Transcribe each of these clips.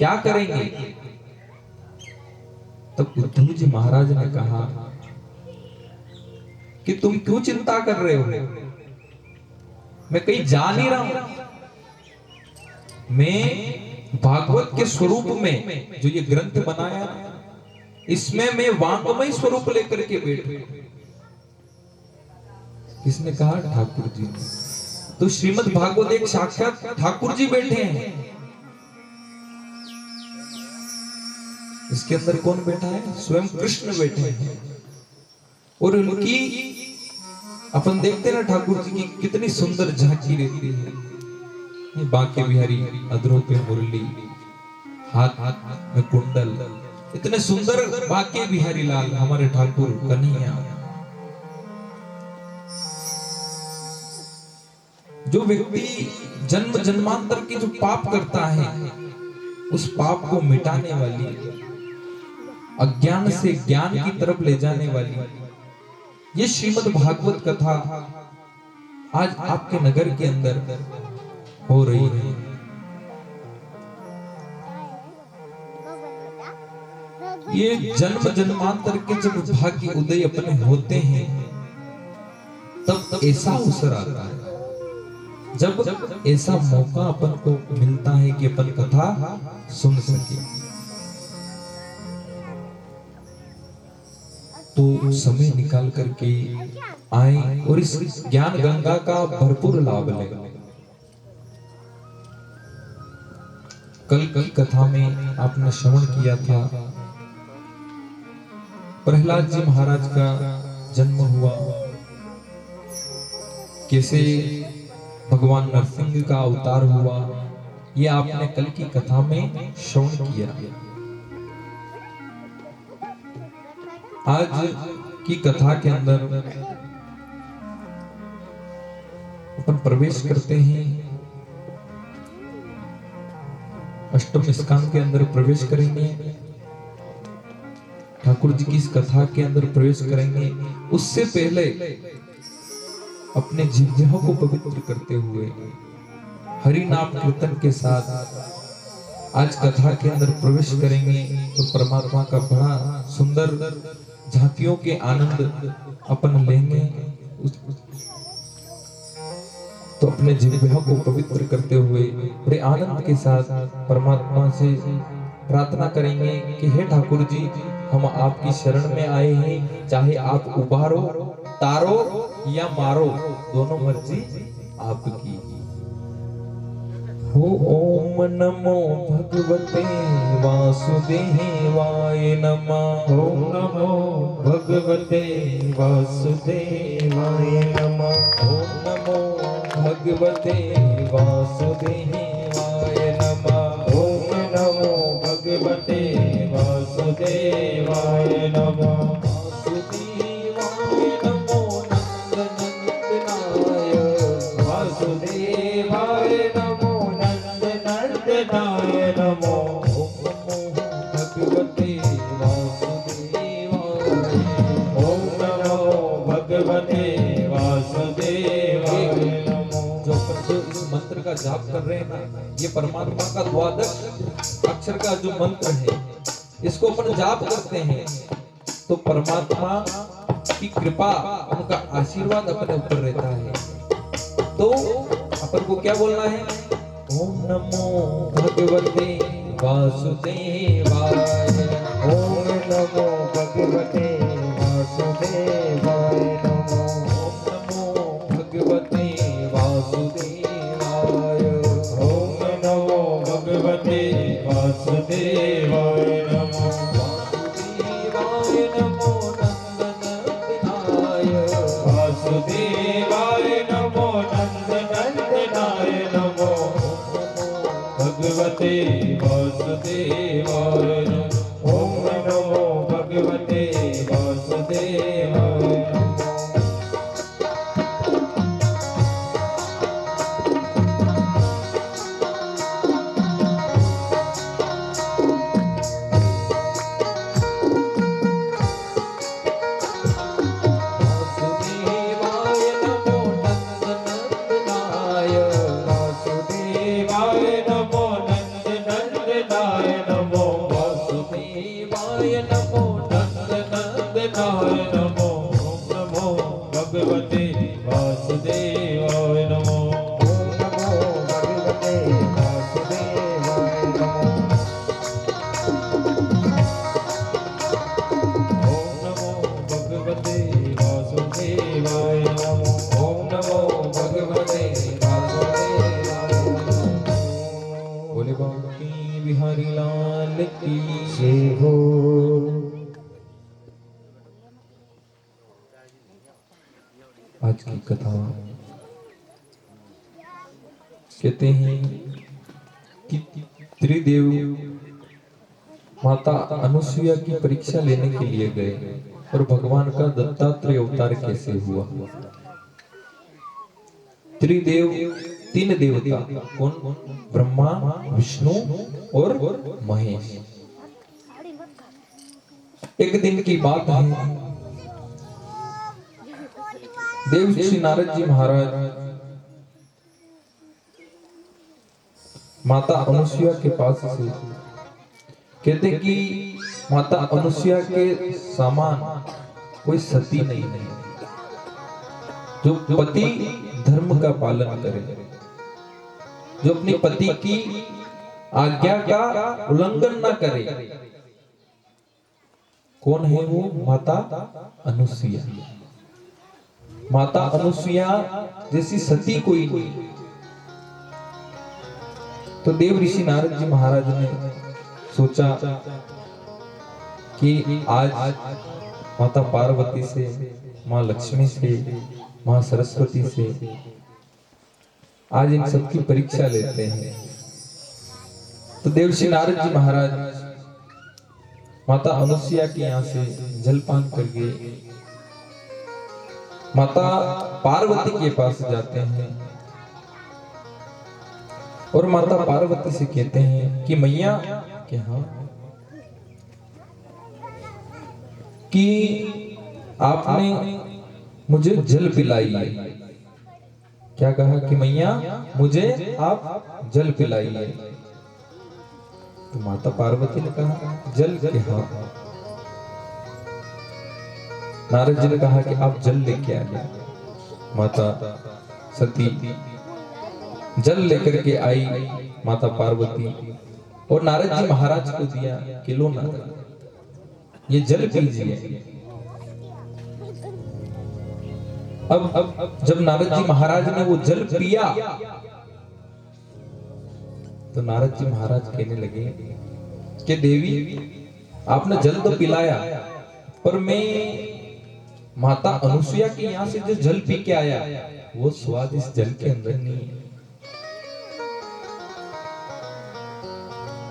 क्या करेंगे? तब उद्धव जी महाराज ने कहा कि तुम क्यों चिंता कर रहे हो? मैं कहीं जा नहीं रहा हूं। मैं भागवत के स्वरूप में जो ये ग्रंथ बनाया, इसमें मैं वांगमय स्वरूप लेकर के बैठा। किसने कहा? ठाकुर जी ने। तो श्रीमद् भागवत एक साक्षात ठाकुर जी बैठे हैं। इसके अंदर कौन बैठा है? स्वयं कृष्ण बैठे हैं। और उनकी अपन देखते ना ठाकुर जी की कितनी सुंदर झांकी रहती है। बांके बिहारी अधरों पे मुरली, हाथ हाथ में कुंडल, इतने सुंदर बांके बिहारी लाल हमारे ठाकुर कन्हैया। जो व्यक्ति जन्म जन्मांतर के जो पाप करता है, उस पाप को मिटाने वाली, अज्ञान से ज्ञान की तरफ ले जाने वाली ये श्रीमद् भागवत कथा आज आपके नगर के अंदर हो रही है। ये जन्म जन्मांतर के जब भाग्य उदय अपने होते हैं, तब ऐसा अवसर आता है, जब ऐसा मौका अपन को मिलता है कि अपन कथा सुन सके। तो समय निकाल करके आए और इस ज्ञान गंगा का भरपूर लाभ लें। कल की कथा में आपने श्रवण किया था, प्रहलाद जी महाराज का जन्म हुआ, कैसे भगवान नरसिंह का अवतार हुआ, ये आपने कल की कथा में श्रवण किया। आज की कथा के अंदर अपन प्रवेश करते हैं, अष्टम स्कंद के अंदर प्रवेश करेंगे, ठाकुर जी की इस कथा के अंदर प्रवेश करेंगे। उससे पहले अपने जिह्वा को पवित्र करते हुए हरि नाम कीर्तन के साथ आज कथा के अंदर प्रवेश करेंगे। तो परमात्मा का बड़ा सुंदर झांकियों के आनंद अपन लेंगे। तो अपने जिह्वा को पवित्र करते हुए बड़े आनंद के साथ परमात्मा से प्रार्थना करेंगे कि हे ठाकुर जी, हम आपकी शरण में आए हैं, चाहे आप उबारो, तारो या मारो, दोनों मर्जी आपकी हो। ओम नमो भगवते वासुदेवाय नमः। ओम नमो भगवते वासुदेवाय नमः। ओम नमो भगवते वासुदेवाय नमः। ओम नमो भगवते वासुदेवाय नमः। वासुदेवाय नमो नंदनंदनाय। वासुदेवाय नमो नंदनंदनाय नमो। ओम नमो भगवते वासुदेवाय। ओम नमो भगवते वासुदेवाय नमो। जो इस मंत्र का जाप कर रहे हैं ना, ये परमात्मा का द्वादश अक्षर का जो मंत्र है, इसको अपन जाप करते हैं तो परमात्मा की कृपा, उनका आशीर्वाद अपने ऊपर रहता है। तो अपन को क्या बोलना है? ओम नमो भगवते वासुदेवाय। ओम नमो भगवते वासुदेवाय नमो। ओम नमो भगवते वासुदेवाय। ओम नमो भगवते वासुदेवाय नमो। वासुदेवाय नमो नंदनंदनाय। वासुदेवाय नमो नंदनंदनाय नमो। भगवते वासुदेवाय नमो। ओम नमो भगवते वासुदेवाय नमो। वासुदेवाय नमो नंदनंदनाय। नंदनाय नमो नंदनंदनाय नमो ओम नमो भगवते वासुदेवाय नमो ओम नमो भगवते वासुदेवाय नमो ओम नमो भगवते वासुदेवाय नमो ओम नमो भगवते वासुदेवाय नमो बोले बांकी बिहारी लाल की जय हो। आज की कथा कहते हैं कि त्रिदेव माता अनुसुईया की परीक्षा लेने के लिए गए और भगवान का दत्तात्रेय अवतार कैसे हुआ। त्रिदेव तीन देवता कौन? ब्रह्मा, विष्णु और महेश। एक दिन की बात है, देव श्री नारद जी महाराज माता अनुसुईया के पास से कहते कि माता अनुसुईया के समान कोई सती नहीं है जो पति धर्म का पालन करे, जो अपने पति की आज्ञा का उल्लंघन न करे। कौन है वो? माता अनुसुईया। माता अनुसुईया जैसी सती कोई नहीं। तो देव ऋषि नारद जी महाराज ने सोचा कि आज माता पार्वती से, माँ लक्ष्मी से, माँ सरस्वती से आज इन सबकी परीक्षा लेते हैं। तो देव श्री नारद जी महाराज माता अनुसुईया के यहाँ से जलपान करके माता पार्वती के पास जाते हैं और माता पार्वती से कहते हैं कि मैया कि हाँ कि आपने मुझे जल पिलाई है। क्या कहा? कि मैया मुझे आप जल पिलाइए। तो माता पार्वती ने कहा जल के? हाँ। नारद जी ने कहा कि आप जल लेके आइए। माता सती जल लेकर के आई माता पार्वती और नारद जी महाराज को दिया कि लो नारद ये जल पीजिए। अब जब नारद जी महाराज ने वो जल पिया तो नारद जी महाराज कहने लगे कि देवी आपने जल तो पिलाया पर मैं माता अनुसुईया के यहाँ से जो जल पी के आया वो स्वाद इस जल के अंदर नहीं है।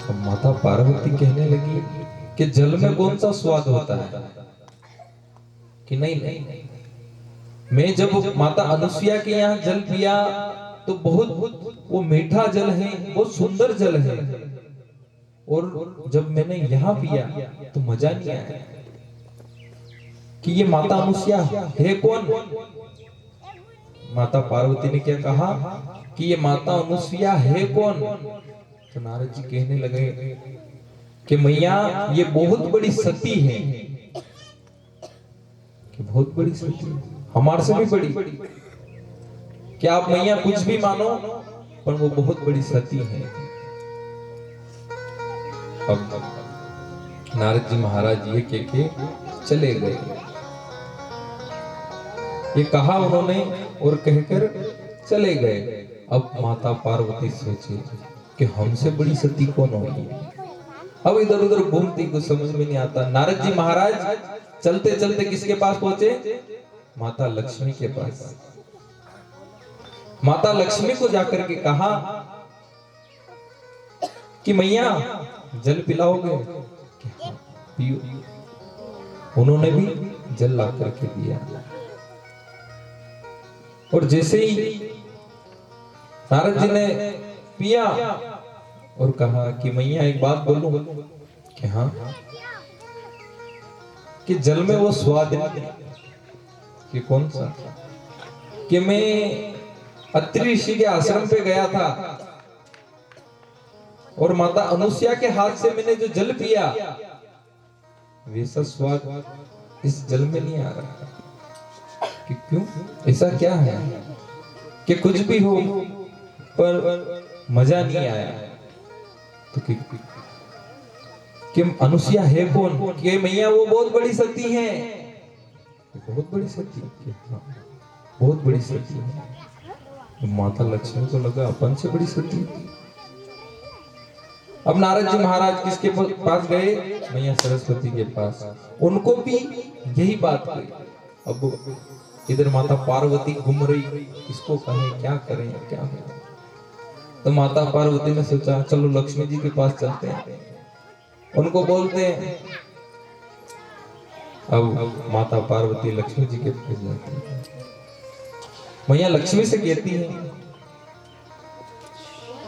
अब माता पार्वती कहने लगी कि जल में कौन सा स्वाद होता है? कि नहीं, मैं जब माता अनुसुईया के यहाँ जल पिया तो बहुत वो मीठा जल है, बहुत सुंदर जल है, और जब मैंने यहाँ पिया तो मजा नहीं आया। कि ये माता अनुसुईया है कौन? माता पार्वती ने क्या कहा कि ये माता अनुसुईया है कौन? तो नारद जी कहने लगे कि मैया ये बहुत बड़ी सती है। कि बहुत बड़ी सती, हमारे से भी बड़ी। क्या आप मैया कुछ भी मानो पर वो बहुत बड़ी सती है। अब नारद जी महाराज ये कह के चले गए। ये कहा उन्होंने और कहकर चले गए। अब माता पार्वती सोचे कि हमसे बड़ी सती कौन होगी। अब इधर उधर घूमती, कुछ समझ में नहीं आता। नारद जी महाराज चलते चलते किसके पास पहुंचे? माता लक्ष्मी के पास। माता लक्ष्मी को जाकर के कहा कि मैया जल पिलाओगे? पियो। उन्होंने भी जल ला करके दिया। और जैसे ही नारद जी ने पिया और कहा कि मैया एक बात बोलूं? कि हाँ। कि जल में वो स्वाद नहीं। कि कौन सा? कि मैं अत्रि ऋषि के आश्रम पे गया था और माता अनुसुईया के हाथ से मैंने जो जल पिया वैसा स्वाद इस जल में नहीं आ रहा। कि क्यों? ऐसा क्या है कि कुछ भी हो पर मजा नहीं आया? तो कि अनुसुईया है कौन? कि मैया वो बहुत बड़ी सती है। बहुत बड़ी सती? हाँ, बहुत बड़ी सती है। तो माता लक्ष्मी को लगा अपन से बड़ी सती। अब नारद जी महाराज किसके पास गए? मैया सरस्वती के पास। उनको भी यही बात कही। अब इधर माता पार्वती घूम रही, इसको कहें क्या करें क्या करें। तो माता पार्वती ने सोचा चलो लक्ष्मी जी के पास चलते हैं, उनको बोलते हैं। अब माता पार्वती लक्ष्मी जी के पास जाती है। मैया लक्ष्मी से कहती है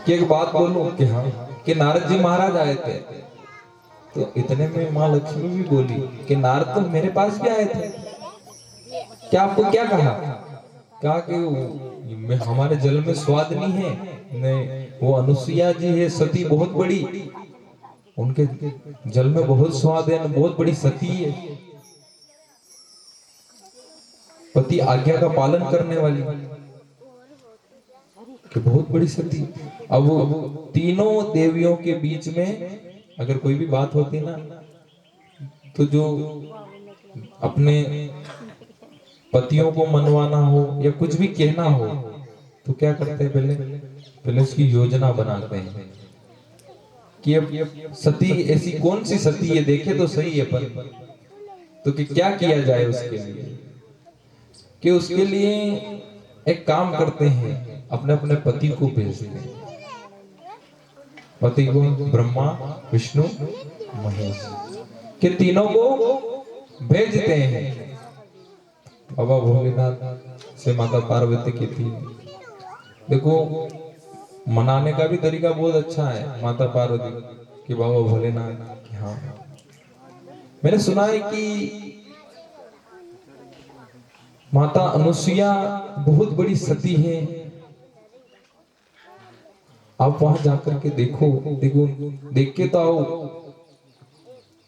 कि एक बात बोलूं? कि हाँ। कि नारद जी महाराज आए थे। तो इतने में माँ लक्ष्मी भी बोली कि नारद तो मेरे पास भी आए थे। क्या आपको क्या कहा? कहा कि हमारे जल में स्वाद नहीं है। नहीं, वो अनुसुईया जी है सती बहुत बड़ी, उनके जल में बहुत स्वाद है, बहुत बड़ी सती है, पति आज्ञा का पालन करने वाली, कि बहुत बड़ी सती। अब तीनों देवियों के बीच में अगर कोई भी बात होती ना, तो जो अपने पतियों को मनवाना हो या कुछ भी कहना हो तो क्या करते हैं? पहले उसकी योजना बनाते हैं कि अब सती ऐसी कौन सी सती है, देखे तो सही है पर तो कि क्या किया जाए उसके लिए। कि उसके लिए एक काम करते हैं, अपने अपने पति को भेजते हैं। पति को ब्रह्मा विष्णु महेश के तीनों को भेजते हैं। बाबा भोलेनाथ से माता पार्वती की थी। देखो मनाने का भी तरीका बहुत अच्छा है माता पार्वती कि बाबा भोलेनाथ कि हाँ। मैंने सुना है कि माता अनुसुईया बहुत बड़ी सती है। आप वहां जाकर के देखो देख के तो आओ।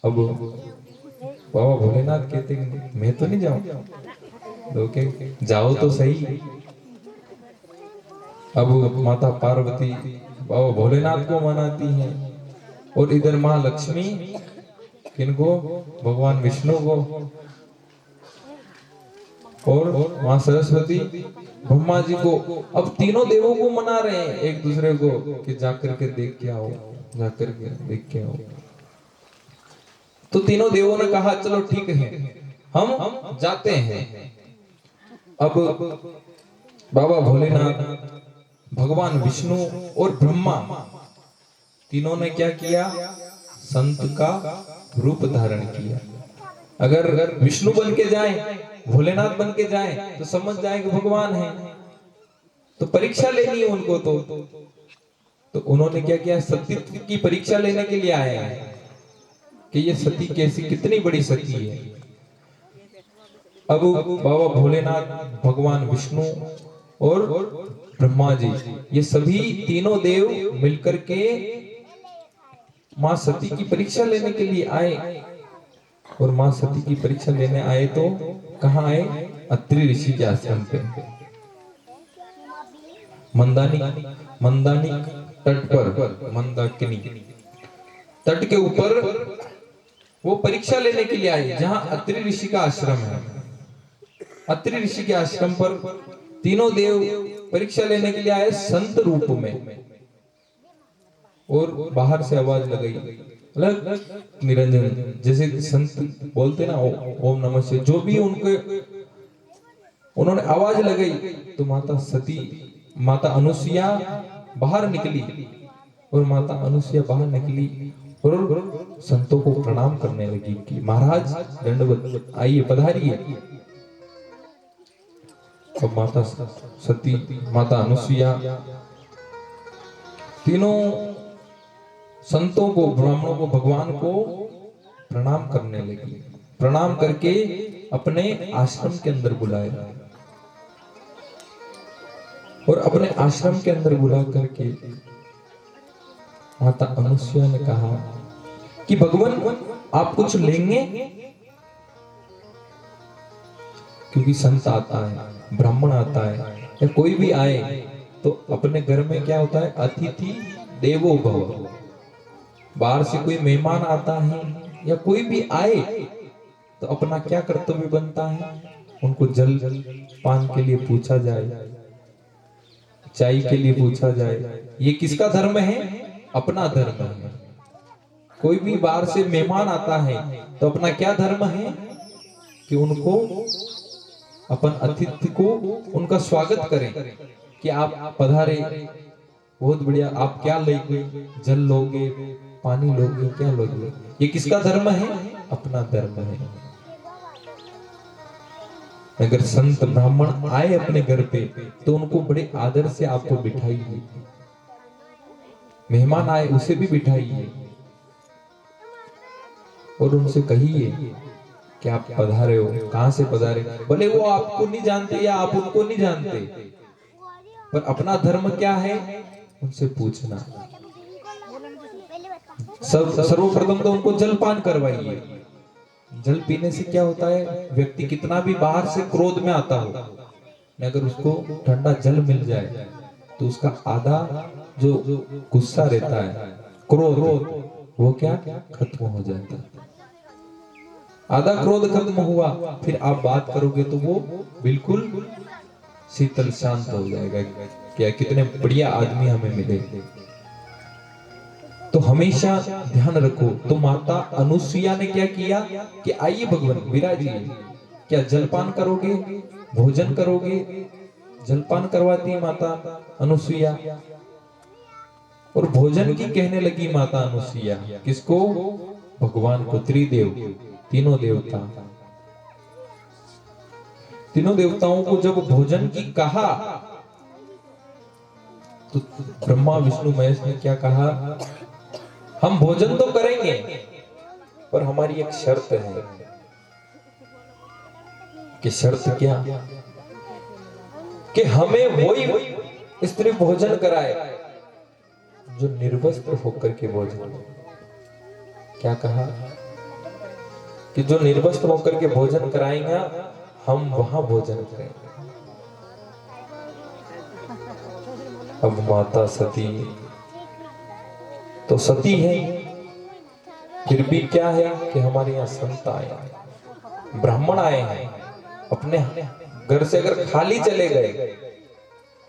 अब बाबा भोलेनाथ कहते मैं तो नहीं जाऊं। तो जाओ तो सही। अब माता पार्वती बाबा भोलेनाथ को मनाती है और इधर माँ लक्ष्मी किनको? भगवान विष्णु को, और माँ सरस्वती ब्रह्मा जी को। अब तीनों देवों को मना रहे हैं एक दूसरे को कि जाकर के देख के आओ, जाकर के देख के आओ। तो तीनों देवों ने कहा चलो ठीक है हम जाते हैं। अब बाबा भोलेनाथ, भगवान विष्णु और ब्रह्मा तीनों ने क्या किया? संत का रूप धारण किया। अगर विष्णु बन के जाए, भोलेनाथ बन के जाए तो समझ जाए कि भगवान है। तो परीक्षा लेनी है उनको। तो उन्होंने क्या किया? सतीत्व की परीक्षा लेने के लिए आए हैं कि ये सती कैसी, कितनी बड़ी सती है। अब बाबा भोलेनाथ, भगवान विष्णु और ब्रह्मा जी, ये सभी तीनों देव मिलकर के मां सती की परीक्षा लेने के लिए आए। और मां सती की परीक्षा लेने आए तो कहाँ आए? अत्रि ऋषि के आश्रम पे, मंदानी तट पर, मंदाकिनी तट के ऊपर वो परीक्षा लेने के लिए आए, जहां अत्रि ऋषि का आश्रम है। अत्रि ऋषि के आश्रम पर तीनों देव परीक्षा लेने के लिए आए संत रूप में। और बाहर से आवाज लगाई, अलग निरंजन, जैसे संत बोलते ना ओम नमः शिवाय, जो भी उन्होंने आवाज लगाई तो माता सती, माता अनुसुईया बाहर निकली। और माता अनुसुईया बाहर निकली और संतों को प्रणाम करने लगी कि महाराज दंडवत, आइए पधारिए। अब माता सती, माता अनुसुईया तीनों संतों को, ब्राह्मणों को, भगवान को प्रणाम करने लगी। प्रणाम करके अपने आश्रम के अंदर बुलाया और अपने आश्रम के अंदर बुला करके माता अनुसुईया ने कहा कि भगवान आप कुछ लेंगे? क्योंकि संत आता है, ब्राह्मण आता है या कोई भी आए तो अपने घर में क्या होता है, अतिथि देवो भव। बाहर से कोई मेहमान आता है या कोई भी आए तो अपना क्या कर्तव्य बनता है, उनको जल पान के लिए पूछा जाए, चाय के लिए पूछा जाए। ये किसका धर्म है? अपना धर्म है। कोई भी बाहर से मेहमान आता है तो अपना क्या धर्म है कि उनको, अपन अतिथि को उनका स्वागत करें कि आप पधारे, बहुत बढ़िया। आप क्या लेंगे? जल लोगे, पानी लोगे, क्या लोगे? ये किसका धर्म है? अपना धर्म है। अगर संत ब्राह्मण आए अपने घर पे तो उनको बड़े आदर से आपको बिठाइए। मेहमान आए उसे भी बिठाइए और उनसे कहिए कि आप पधारे हो, कहां से पधारे। भले वो आपको नहीं जानते या आप उनको नहीं जानते, पर अपना धर्म क्या है उनसे पूछना। सर्वप्रथम तो उनको जलपान करवाइए। जल पीने से क्या होता है, व्यक्ति कितना भी बाहर से क्रोध में आता हो, अगर उसको ठंडा जल मिल जाए तो उसका आधा जो गुस्सा रहता है, क्रोध, वो क्या खत्म हो जाता है। आधा क्रोध खत्म हुआ, फिर आप बात करोगे तो वो बिल्कुल शीतल शांत हो जाएगा। क्या कितने बढ़िया आदमी हमें मिले। तो हमेशा ध्यान रखो। तो माता अनुसुईया ने क्या किया कि आइए भगवान विराजिए, क्या जलपान करोगे, भोजन करोगे? जलपान करवाती है माता अनुसुईया। और भोजन की कहने लगी माता अनुसुईया, किसको? भगवान को, त्रिदेव, तीनों देवता। तीनों देवताओं को जब भोजन की कहा तो ब्रह्मा विष्णु महेश ने क्या कहा, हम भोजन तो करेंगे पर हमारी एक शर्त है। कि शर्त क्या? कि हमें वही स्त्री भोजन कराए जो निर्वस्त्र होकर के भोजन करे। क्या कहा? कि जो निर्वस्त्र होकर के भोजन कराएंगा हम वहां भोजन करेंगे। अब माता सती तो सती है, फिर भी क्या है कि हमारे यहाँ संत आए हैं, ब्राह्मण आए हैं, अपने घर से अगर खाली चले गए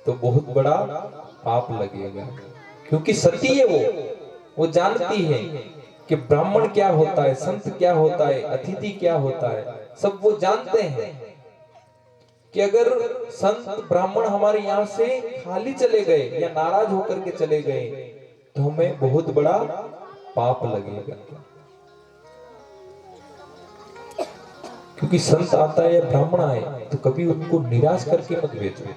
तो बहुत बड़ा पाप लगेगा। क्योंकि सती है, वो जानती है कि ब्राह्मण क्या होता है, संत क्या होता है, अतिथि क्या होता है, सब वो जानते हैं कि अगर संत ब्राह्मण हमारे यहाँ से खाली चले गए या नाराज होकर के चले गए तो हमें बहुत बड़ा पाप लगेगा। क्योंकि संत आता है या ब्राह्मण आए तो कभी उनको निराश करके मत भेजो।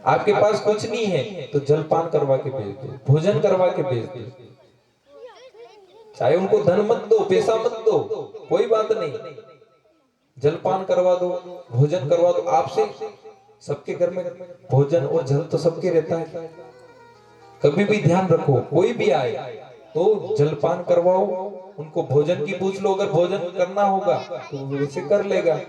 आपके पास कुछ नहीं है तो जलपान करवा के भेज दो, भोजन करवा के भेज दो। चाहे उनको धन मत दो, पैसा मत दो, कोई बात नहीं, जलपान करवा दो, भोजन करवा दो। आपसे सबके घर में भोजन और जल तो सबके रहता है। कभी भी ध्यान रखो, कोई भी आए तो जलपान करवाओ, उनको भोजन की पूछ लो। अगर भोजन करना होगा तो वो वैसे कर लेगा।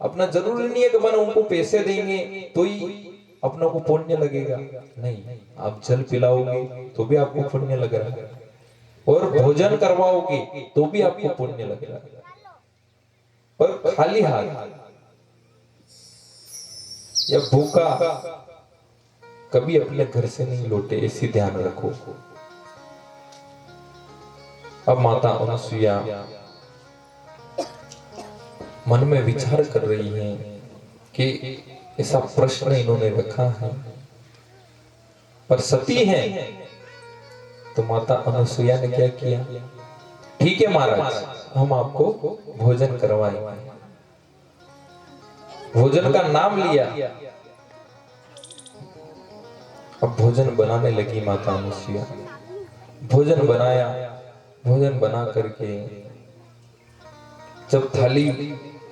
अपना जरूरी नहीं है कि मैंने उनको पैसे देंगे तो ही अपना को पुण्य लगेगा। नहीं, आप जल पिलाओगे तो भी आपको पुण्य लग रहा है, और भोजन करवाओगे तो भी आपको पुण्य लग रहा है। पर खाली हाथ या भूखा कभी अपने घर से नहीं लौटे, इसी ध्यान रखो। अब माता अनुसुईया मन में विचार कर रही है कि ऐसा प्रश्न इन्होंने रखा है, पर सती है तो माता अनुसुईया ने क्या किया, ठीक है महाराज, हम आपको भोजन करवाएंगे। भोजन का नाम लिया। अब भोजन बनाने लगी माता अनुसुईया। भोजन बनाया, भोजन बना करके जब थाली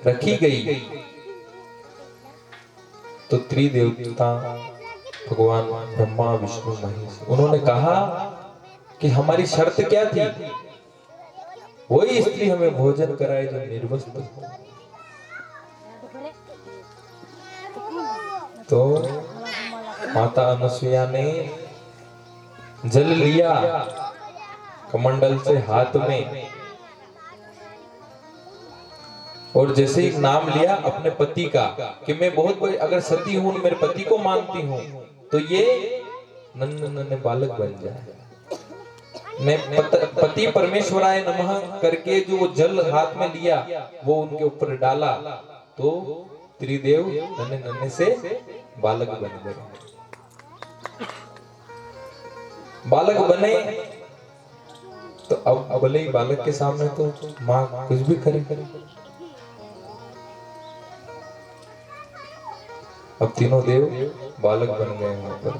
रखी गई तो त्रिदेवता भगवान ब्रह्मा विष्णु महेश, उन्होंने कहा कि हमारी शर्त क्या थी वही स्त्री हमें भोजन कराए जो निर्वस्त्र हो। तो माता अनुसुईया ने जल लिया कमंडल से हाथ में, और जैसे ही नाम लिया अपने पति का कि मैं बहुत बड़ी अगर सती हूं, मेरे पति को मानती हूं, तो ये नन्हे नन्हे बालक बन जाए। मैं पति परमेश्वराय नमः करके जो जल हाथ में लिया वो उनके ऊपर डाला, तो त्रिदेव नन्हे नन्हे से बालक बन गए। बालक बने तो अब भले ही बालक के सामने तो माँ कुछ भी करे। अब तीनों देव बालक बन गए वहां पर।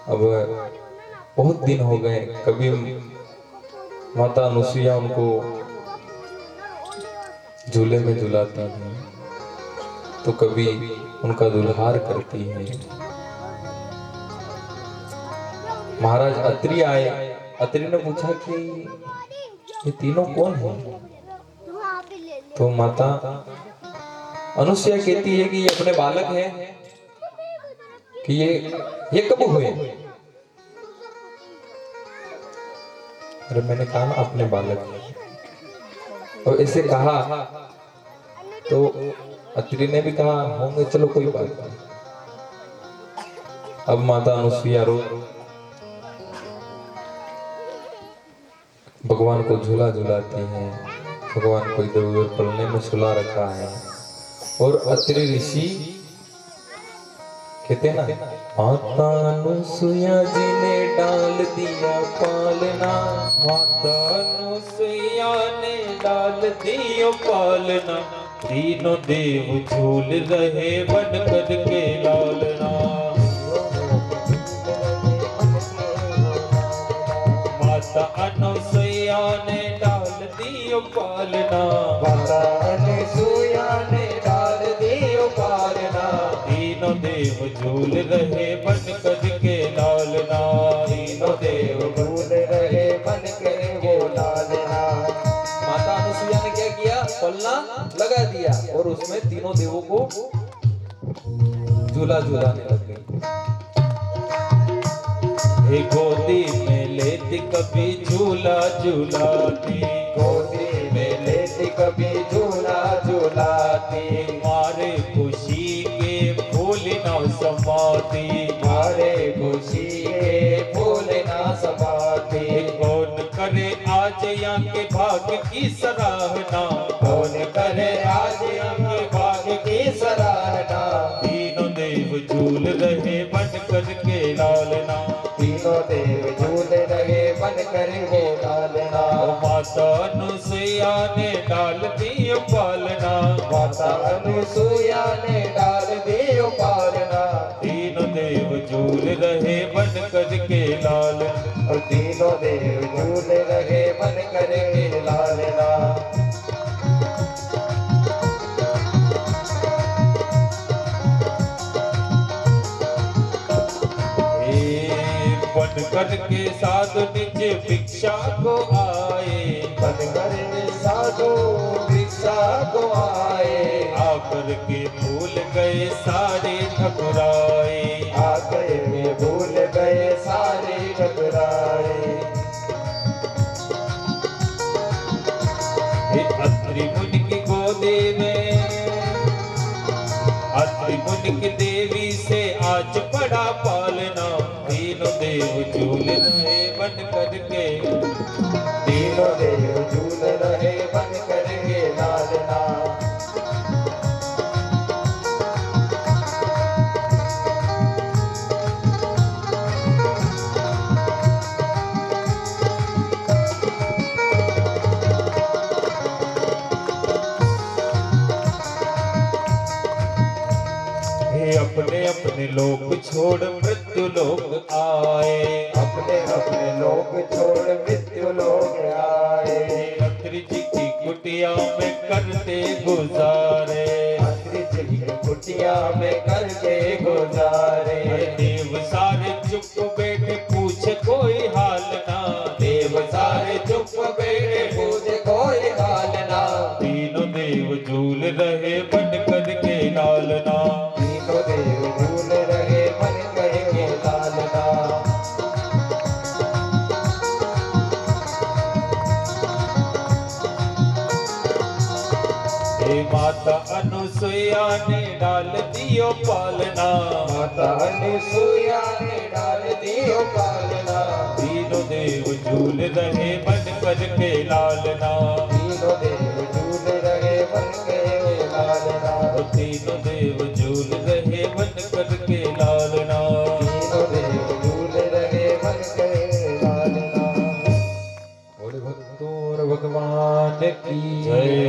अब बहुत दिन हो गए, कभी माता अनुसुईया उनको झूले में झुलाती है, तो कभी उनका दुल्हार करती है। महाराज अत्रि आए, अत्रि ने पूछा कि ये तीनों कौन है? तो माता अनुसुईया कहती है कि ये अपने बालक हैं, कि ये कब हुए? अरे मैंने कहा ना अपने बालक हैं। और ऐसे कहा तो अत्रि ने भी कहा होंगे, चलो कोई बात नहीं। अब माता अनुसुईया रो भगवान को झूला झुलाती हैं, भगवान को इधर उधर पलने में सुला रखा है। और अत्रि ऋषि कहते हैं ना, माता अनुसुईया जी ने डाल दिया पालना, माता अनुसुईया ने डाल दिया पालना, तीनों देव झूल रहे बन कर के लालना। माता अनुसुईया ने डाल दिया पालना, माता अनुसुईया ने डाल दियो पालना, तीनों देव झूल रहे बन कर के लालना, तीनों देव झूल रहे बन कर वो लालना। माता अनुसुईया ने क्या किया? पलना लगा दिया और उसमें तीनों देवों को झूला झूलाने लग गई। गोदी में लेती कभी झूला झूलाती, गोदी में लेती कभी झूला झूलाती, मारे खुशी के फूल न समाती, मारे खुशी के फूल ना समाती। कौन करे आज यहाँ के भाग्य की सराहना, कौन करे आज के भाग्य की सराहना, तीनों देव झूल रहे बन कर के लालना, तीनों देव झूल रहे बन कर वो लालना। माता अनुसुईया ने डाल दियो पालना, माता अनुसुईया ने डाल दियो पालना, तीनों देव झूल रहे बन कर के लाल, और तीनों देव झूल रहे बन कर के लालना। बन कर के साधु निज भिक्षा को आए, बन कर के साधु भिक्षा को आए, आकर के भूल गए सारे ठकुराए, आकर में भूल गए सारे ठकुराए। अत्रि मुनि की गोदी में, अत्रि मुनि की देवी से आज पड़ा पालना, तीनों देव झूल रहे बन कर के, तीनों देव झूल रहे बन कर के लालना। अपने अपने लोक छोड़ मृत्यु लोक आए, अपने अपने लोग छोड़ मृत्यु लोग आए, अत्रि जी की कुटिया में करते गुजारे, अत्रि जी की कुटिया में करके गुजारे। देव सारे चुप बैठे पूछे कोई हाल ना, देव सारे हे माता अनुसुईया ने डाल दियो पालना, माता अनुसुईया ने डाल दियो पालना, तीनों देव झूल रहे बन कर के लालना, तीनों देव झूल रहे बन के लालना, तीनों देव झूल रहे बन कर के लालना। तीनों देव झूल रहे बन के लालना। बोले भक्तों और भगवान की जय।